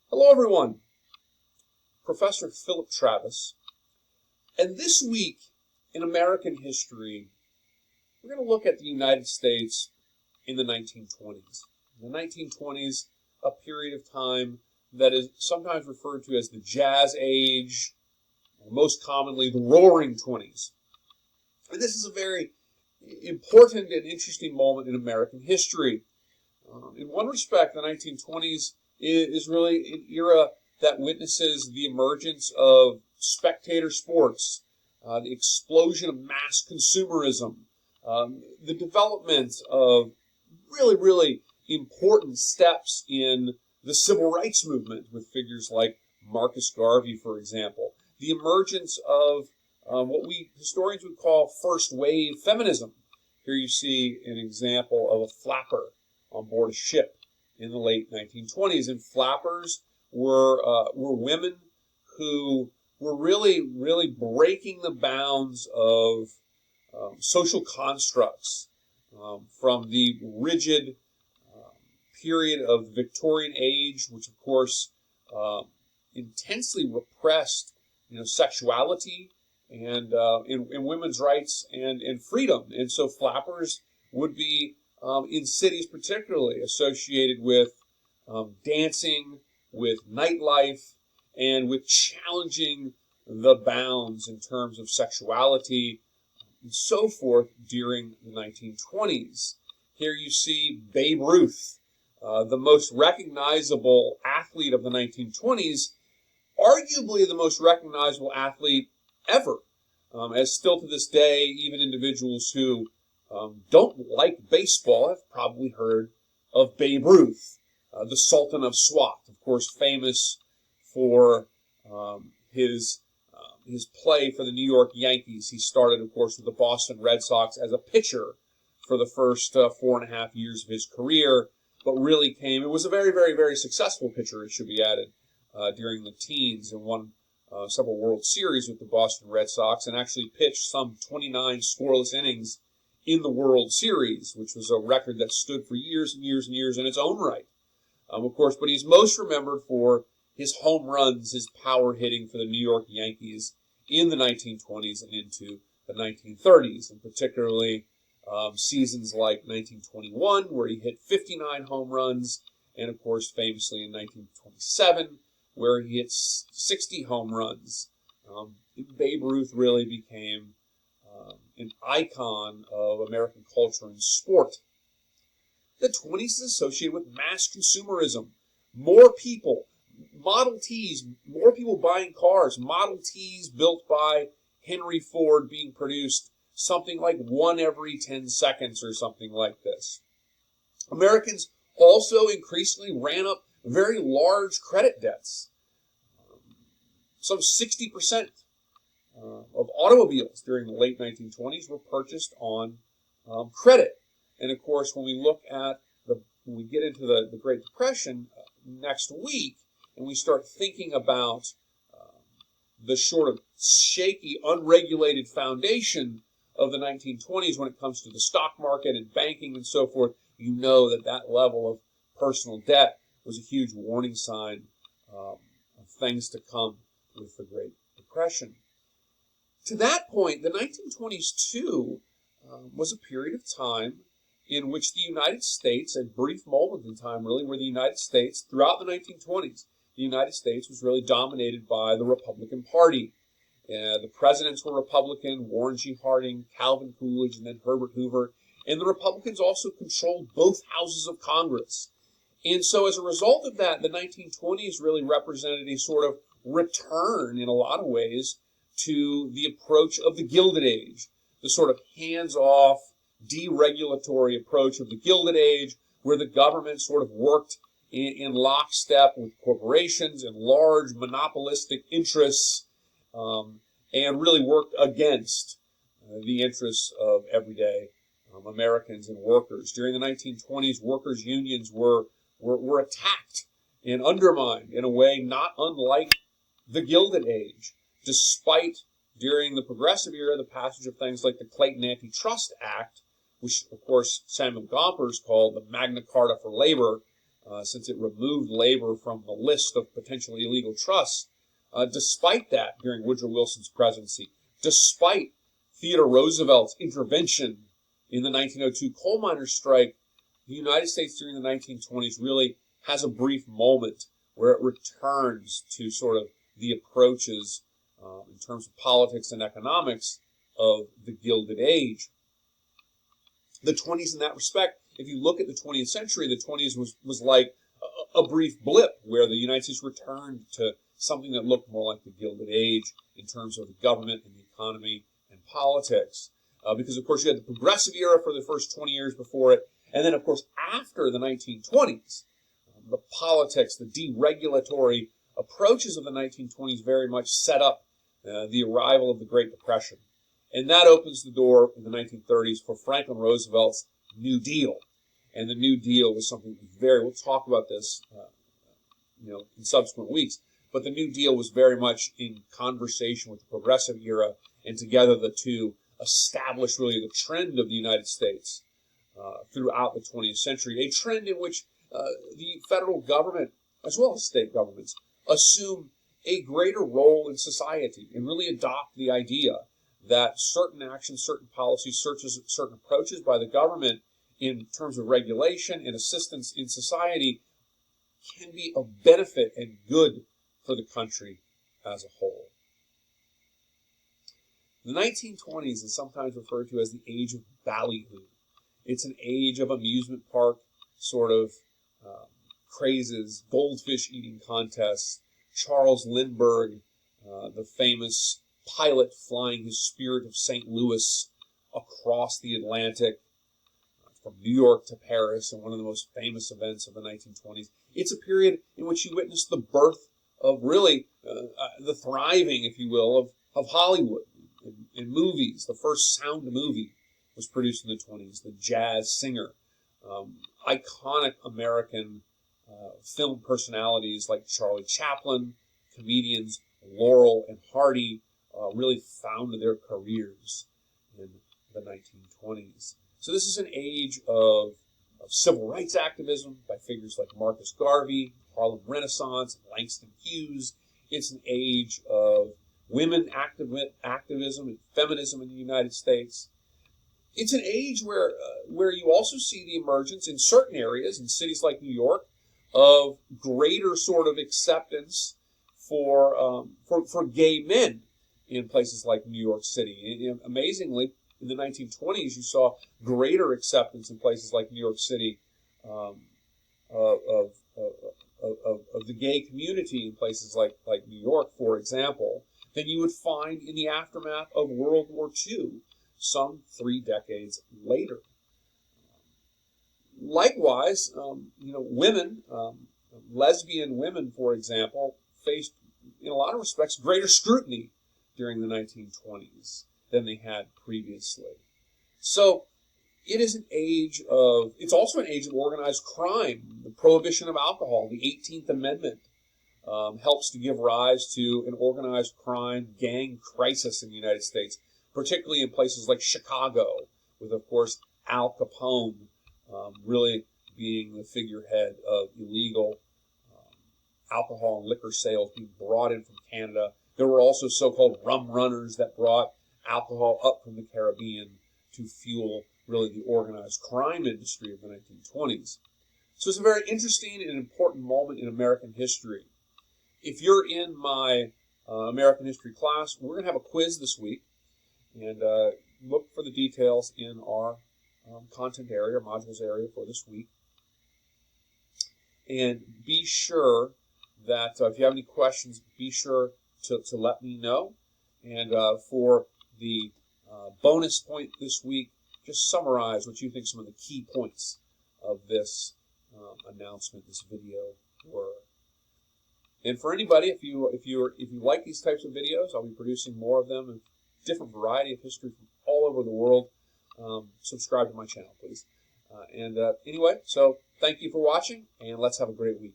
Hello, everyone. Professor Philip Travis. And this week in American history, we're going to look at the United States in the 1920s. The 1920s, a period of time that is sometimes referred to as the Jazz Age, or most commonly the Roaring Twenties. And this is a very important and interesting moment in American history. In one respect, the 1920s is really an era that witnesses the emergence of spectator sports, the explosion of mass consumerism, the development of really important steps in the civil rights movement with figures like Marcus Garvey, for example, the emergence of what we historians would call first wave feminism. Here you see an example of a flapper on board a ship in the late 1920s, and flappers were women who were really breaking the bounds of social constructs from the rigid period of the Victorian age, which of course intensely repressed, sexuality and women's rights and freedom. And so flappers would be in cities particularly associated with dancing, with nightlife, and with challenging the bounds in terms of sexuality and so forth during the 1920s. Here you see Babe Ruth, the most recognizable athlete of the 1920s, arguably the most recognizable athlete ever, as still to this day, even individuals who don't like baseball have probably heard of Babe Ruth, the Sultan of Swat, of course famous for his play for the New York Yankees. He started, of course, with the Boston Red Sox as a pitcher for the first 4.5 years of his career, but really it was a very successful pitcher, it should be added, during the teens, and won several World Series with the Boston Red Sox, and actually pitched some 29 scoreless innings in the World Series, which was a record that stood for years and years in its own right. Of course, but he's most remembered for his home runs, his power hitting for the New York Yankees in the 1920s and into the 1930s, and particularly seasons like 1921, where he hit 59 home runs, and of course famously in 1927, where he hit 60 home runs. Babe Ruth really became an icon of American culture and sport. The 20s is associated with mass consumerism. More people, Model Ts, more people buying cars, Model Ts built by Henry Ford being produced something like 1 every 10 seconds or something like this. Americans also increasingly ran up very large credit debts. Some 60% of automobiles during the late 1920s were purchased on credit. And of course, when we get into the Great Depression next week, and we start thinking about the sort of shaky, unregulated foundation of the 1920s when it comes to the stock market and banking and so forth, you know that level of personal debt was a huge warning sign of things to come with the Great Depression. To that point, the 1920s, too, was a period of time in which the United States, a brief moment in time, really, where the United States, throughout the 1920s, the United States was really dominated by the Republican Party. The presidents were Republican, Warren G. Harding, Calvin Coolidge, and then Herbert Hoover. And the Republicans also controlled both houses of Congress. And so as a result of that, the 1920s really represented a sort of return, in a lot of ways, to the approach of the Gilded Age, the sort of hands-off, deregulatory approach of the Gilded Age, where the government sort of worked in lockstep with corporations and large monopolistic interests, and really worked against the interests of everyday Americans and workers. During the 1920s, workers' unions were attacked and undermined in a way not unlike the Gilded Age, despite, during the Progressive era, the passage of things like the Clayton Antitrust Act, which, of course, Samuel Gompers called the Magna Carta for Labor, since it removed labor from the list of potentially illegal trusts. Despite that, during Woodrow Wilson's presidency, despite Theodore Roosevelt's intervention in the 1902 coal miners' strike, the United States during the 1920s really has a brief moment where it returns to sort of the approaches in terms of politics and economics of the Gilded Age. The 20s in that respect, if you look at the 20th century, the 20s was like a brief blip where the United States returned to something that looked more like the Gilded Age in terms of the government and the economy and politics. Because, of course, you had the Progressive era for the first 20 years before it, and then, of course, after the 1920s, the politics, the deregulatory approaches of the 1920s very much set up the arrival of the Great Depression. And that opens the door in the 1930s for Franklin Roosevelt's New Deal. And the New Deal was something we'll talk about this in subsequent weeks, but the New Deal was very much in conversation with the Progressive era, and together the two established really the trend of the United States throughout the 20th century, a trend in which the federal government, as well as state governments, assume a greater role in society and really adopt the idea that certain actions, certain policies, certain approaches by the government in terms of regulation and assistance in society can be of benefit and good for the country as a whole. The 1920s is sometimes referred to as the Age of Ballyhoo. It's an age of amusement park sort of crazes, goldfish eating contests, Charles Lindbergh, the famous pilot flying his Spirit of St. Louis across the Atlantic from New York to Paris, and one of the most famous events of the 1920s. It's a period in which you witness the birth of really the thriving, if you will, of Hollywood in movies. The first sound movie was produced in the 20s, The Jazz Singer. Iconic American film personalities like Charlie Chaplin, comedians Laurel and Hardy really found their careers in the 1920s. So this is an age of civil rights activism by figures like Marcus Garvey, Harlem Renaissance, Langston Hughes. It's an age of women activism and feminism in the United States. It's an age where you also see the emergence in certain areas, in cities like New York, of greater sort of acceptance for gay men in places like New York City. And amazingly, in the 1920s, you saw greater acceptance in places like New York City of the gay community in places like New York, for example, than you would find in the aftermath of World War II, some 3 decades later. Likewise, women, lesbian women, for example, faced, in a lot of respects, greater scrutiny during the 1920s than they had previously. So it is it's also an age of organized crime. The Prohibition of Alcohol, the 18th Amendment, helps to give rise to an organized crime gang crisis in the United States, particularly in places like Chicago, with, of course, Al Capone really being the figurehead of illegal alcohol and liquor sales being brought in from Canada. There were also so-called rum runners that brought alcohol up from the Caribbean to fuel really the organized crime industry of the 1920s. So it's a very interesting and important moment in American history. If you're in my American history class, we're going to have a quiz this week, and look for the details in our content area, or modules area for this week. And be sure that if you have any questions, be sure to let me know. And for the bonus point this week, just summarize what you think some of the key points of this announcement, this video, were. And for anybody, if you like these types of videos, I'll be producing more of them, a different variety of history from all over the world. Subscribe to my channel, please. Anyway, so thank you for watching, and let's have a great week.